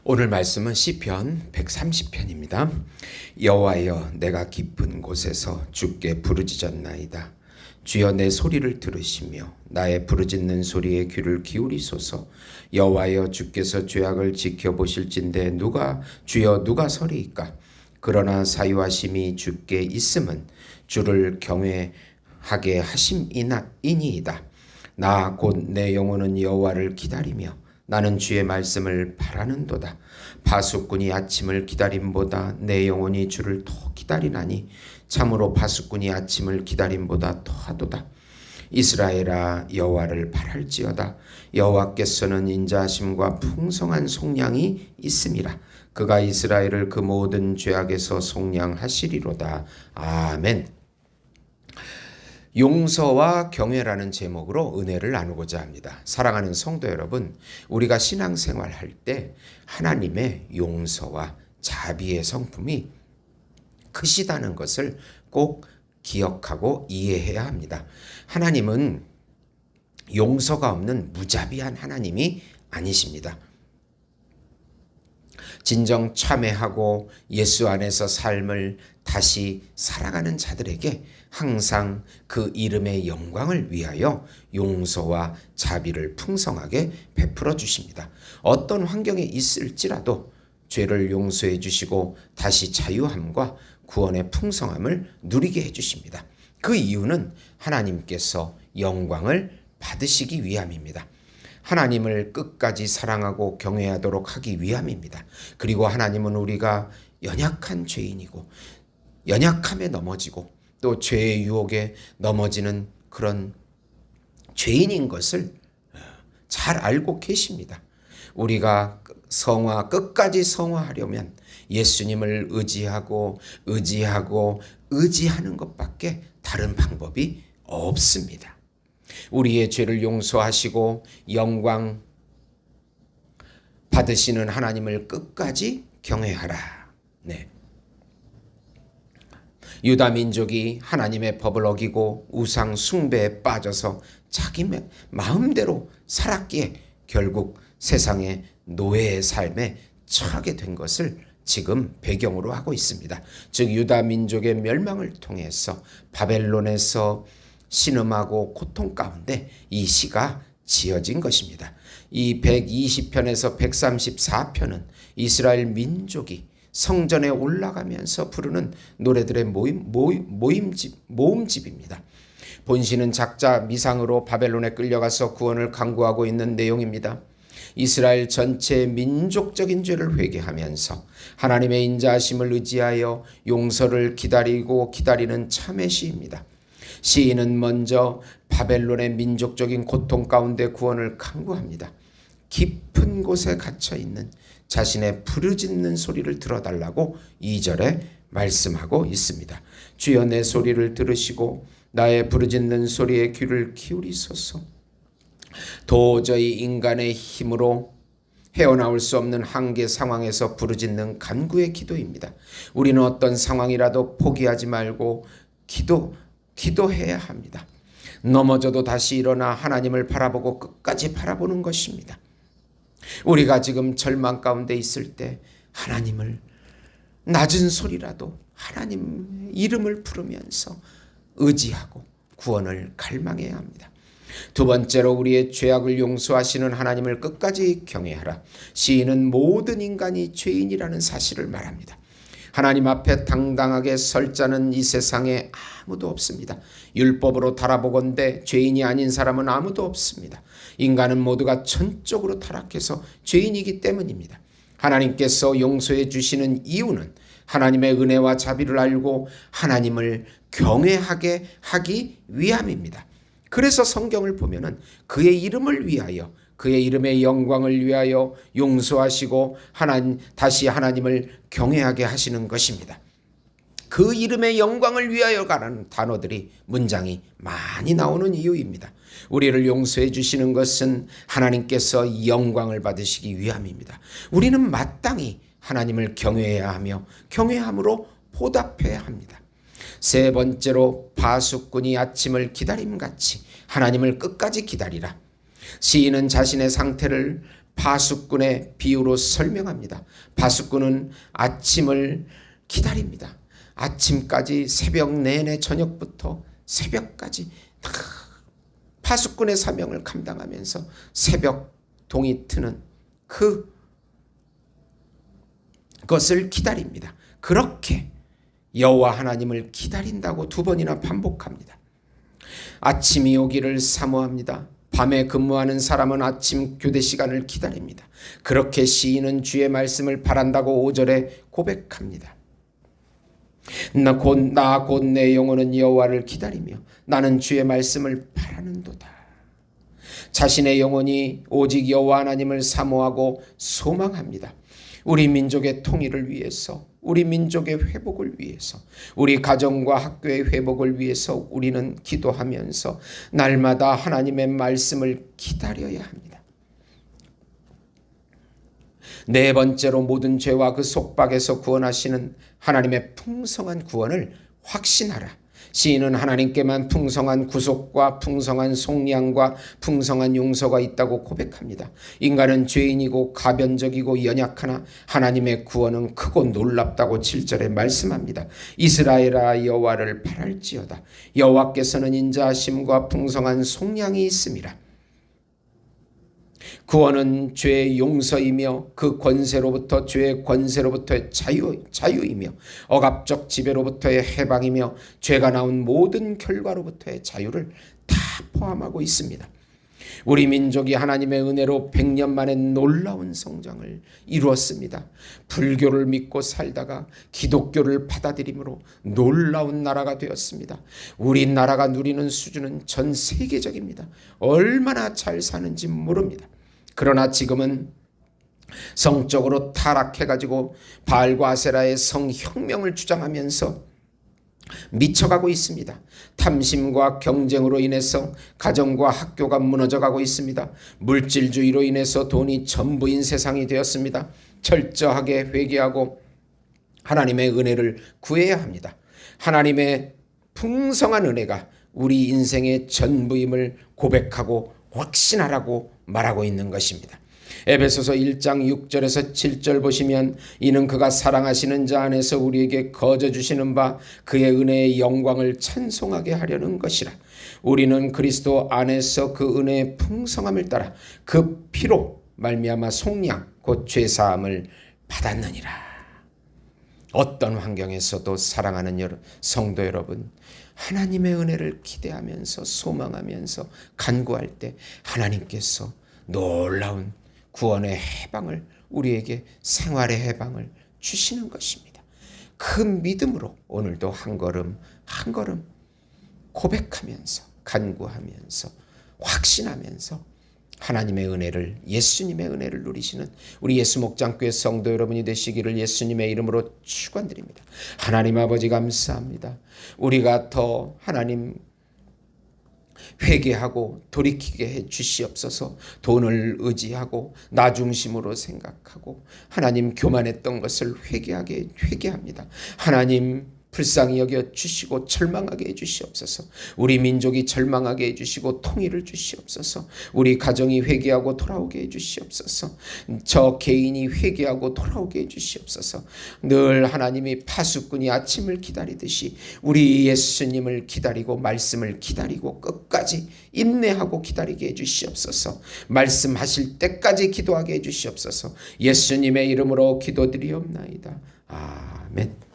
오늘 말씀은 시편 130편입니다. 여호와여, 내가 깊은 곳에서 주께 부르짖었나이다. 주여, 내 소리를 들으시며 나의 부르짖는 소리에 귀를 기울이소서. 여호와여, 주께서 죄악을 지켜보실진대 주여 누가 서리이까? 그러나 사유하심이 주께 있음은 주를 경외하게 하심이니이다. 나 곧 내 영혼은 여호와를 기다리며 나는 주의 말씀을 바라는도다. 파수꾼이 아침을 기다림보다 내 영혼이 주를 더 기다리나니 참으로 파수꾼이 아침을 기다림보다 더하도다. 이스라엘아, 여호와를 바랄지어다. 여호와께서는 인자하심과 풍성한 속량이 있음이라. 그가 이스라엘을 그 모든 죄악에서 속량하시리로다. 아멘. 용서와 경외라는 제목으로 은혜를 나누고자 합니다. 사랑하는 성도 여러분, 우리가 신앙생활 할 때 하나님의 용서와 자비의 성품이 크시다는 것을 꼭 기억하고 이해해야 합니다. 하나님은 용서가 없는 무자비한 하나님이 아니십니다. 진정 참회하고 예수 안에서 삶을 다시 살아가는 자들에게 항상 그 이름의 영광을 위하여 용서와 자비를 풍성하게 베풀어 주십니다. 어떤 환경에 있을지라도 죄를 용서해 주시고 다시 자유함과 구원의 풍성함을 누리게 해 주십니다. 그 이유는 하나님께서 영광을 받으시기 위함입니다. 하나님을 끝까지 사랑하고 경외하도록 하기 위함입니다. 그리고 하나님은 우리가 연약한 죄인이고 연약함에 넘어지고 또 죄의 유혹에 넘어지는 그런 죄인인 것을 잘 알고 계십니다. 우리가 끝까지 성화하려면 예수님을 의지하는 것밖에 다른 방법이 없습니다. 우리의 죄를 용서하시고 영광 받으시는 하나님을 끝까지 경외하라. 네. 유다 민족이 하나님의 법을 어기고 우상 숭배에 빠져서 자기 마음대로 살았기에 결국 세상의 노예의 삶에 처하게 된 것을 지금 배경으로 하고 있습니다. 즉 유다 민족의 멸망을 통해서 바벨론에서 신음하고 고통 가운데 이 시가 지어진 것입니다. 이 120편에서 134편은 이스라엘 민족이 성전에 올라가면서 부르는 노래들의 모음집입니다. 본시는 작자 미상으로 바벨론에 끌려가서 구원을 강구하고 있는 내용입니다. 이스라엘 전체의 민족적인 죄를 회개하면서 하나님의 인자하심을 의지하여 용서를 기다리는 참회 시입니다. 시인은 먼저 바벨론의 민족적인 고통 가운데 구원을 강구합니다. 깊은 곳에 갇혀있는 자신의 부르짖는 소리를 들어달라고 2절에 말씀하고 있습니다. 주여, 내 소리를 들으시고 나의 부르짖는 소리에 귀를 기울이소서. 도저히 인간의 힘으로 헤어나올 수 없는 한계 상황에서 부르짖는 간구의 기도입니다. 우리는 어떤 상황이라도 포기하지 말고 기도해야 합니다. 넘어져도 다시 일어나 하나님을 바라보고 끝까지 바라보는 것입니다. 우리가 지금 절망 가운데 있을 때 하나님을 낮은 소리라도 하나님 이름을 부르면서 의지하고 구원을 갈망해야 합니다. 두 번째로 우리의 죄악을 용서하시는 하나님을 끝까지 경외하라. 시인은 모든 인간이 죄인이라는 사실을 말합니다. 하나님 앞에 당당하게 설 자는 이 세상에 아무도 없습니다. 율법으로 달아보건대 죄인이 아닌 사람은 아무도 없습니다. 인간은 모두가 전적으로 타락해서 죄인이기 때문입니다. 하나님께서 용서해 주시는 이유는 하나님의 은혜와 자비를 알고 하나님을 경외하게 하기 위함입니다. 그래서 성경을 보면은 그의 이름을 위하여, 그의 이름의 영광을 위하여 용서하시고 다시 하나님을 경외하게 하시는 것입니다. 그 이름의 영광을 위하여라는 단어들이 문장이 많이 나오는 이유입니다. 우리를 용서해 주시는 것은 하나님께서 영광을 받으시기 위함입니다. 우리는 마땅히 하나님을 경외해야 하며 경외함으로 보답해야 합니다. 세 번째로 파수꾼이 아침을 기다림같이 하나님을 끝까지 기다리라. 시인은 자신의 상태를 파수꾼의 비유로 설명합니다. 파수꾼은 아침을 기다립니다. 아침까지 새벽 내내 저녁부터 새벽까지 파수꾼의 사명을 감당하면서 새벽 동이 트는 그것을 기다립니다. 그렇게 여호와 하나님을 기다린다고 2번이나 반복합니다. 아침이 오기를 사모합니다. 밤에 근무하는 사람은 아침 교대 시간을 기다립니다. 그렇게 시인은 주의 말씀을 바란다고 5절에 고백합니다. 나 곧 내 영혼은 여호와를 기다리며 나는 주의 말씀을 바라는도다. 자신의 영혼이 오직 여호와 하나님을 사모하고 소망합니다. 우리 민족의 통일을 위해서, 우리 민족의 회복을 위해서, 우리 가정과 학교의 회복을 위해서 우리는 기도하면서 날마다 하나님의 말씀을 기다려야 합니다. 4번째로 모든 죄와 그 속박에서 구원하시는 하나님의 풍성한 구원을 확신하라. 시인은 하나님께만 풍성한 구속과 풍성한 속량과 풍성한 용서가 있다고 고백합니다. 인간은 죄인이고 가변적이고 연약하나 하나님의 구원은 크고 놀랍다고 7절에 말씀합니다. 이스라엘아 여호와를 바랄지어다. 여호와께서는 인자하심과 풍성한 속량이 있음이라. 구원은 죄의 용서이며 그 권세로부터 죄의 권세로부터의 자유이며 억압적 지배로부터의 해방이며 죄가 나온 모든 결과로부터의 자유를 다 포함하고 있습니다. 우리 민족이 하나님의 은혜로 100년 만에 놀라운 성장을 이루었습니다. 불교를 믿고 살다가 기독교를 받아들임으로 놀라운 나라가 되었습니다. 우리나라가 누리는 수준은 전 세계적입니다. 얼마나 잘 사는지 모릅니다. 그러나 지금은 성적으로 타락해가지고 바알과 아세라의 성혁명을 주장하면서 미쳐가고 있습니다. 탐심과 경쟁으로 인해서 가정과 학교가 무너져가고 있습니다. 물질주의로 인해서 돈이 전부인 세상이 되었습니다. 철저하게 회개하고 하나님의 은혜를 구해야 합니다. 하나님의 풍성한 은혜가 우리 인생의 전부임을 고백하고 확신하라고 말하고 있는 것입니다. 에베소서 1장 6절에서 7절 보시면 이는 그가 사랑하시는 자 안에서 우리에게 거저 주시는 바 그의 은혜의 영광을 찬송하게 하려는 것이라. 우리는 그리스도 안에서 그 은혜의 풍성함을 따라 그 피로 말미암아 속량 곧 죄사함을 받았느니라. 어떤 환경에서도 사랑하는 성도 여러분, 하나님의 은혜를 기대하면서 소망하면서 간구할 때 하나님께서 놀라운 구원의 해방을, 우리에게 생활의 해방을 주시는 것입니다. 그 믿음으로 오늘도 한 걸음 한 걸음 고백하면서 간구하면서 확신하면서 하나님의 은혜를, 예수님의 은혜를 누리시는 우리 예수목장교회 성도 여러분이 되시기를 예수님의 이름으로 축원드립니다. 하나님 아버지 감사합니다. 우리가 더 하나님 회개하고 돌이키게 해 주시옵소서. 돈을 의지하고 나 중심으로 생각하고 하나님 교만했던 것을 회개합니다. 하나님 불쌍히 여겨 주시고 절망하게 해 주시옵소서. 우리 민족이 절망하게 해 주시고 통일을 주시옵소서. 우리 가정이 회개하고 돌아오게 해 주시옵소서. 저 개인이 회개하고 돌아오게 해 주시옵소서. 늘 하나님이 파수꾼이 아침을 기다리듯이 우리 예수님을 기다리고 말씀을 기다리고 끝까지 인내하고 기다리게 해 주시옵소서. 말씀하실 때까지 기도하게 해 주시옵소서. 예수님의 이름으로 기도드리옵나이다. 아멘.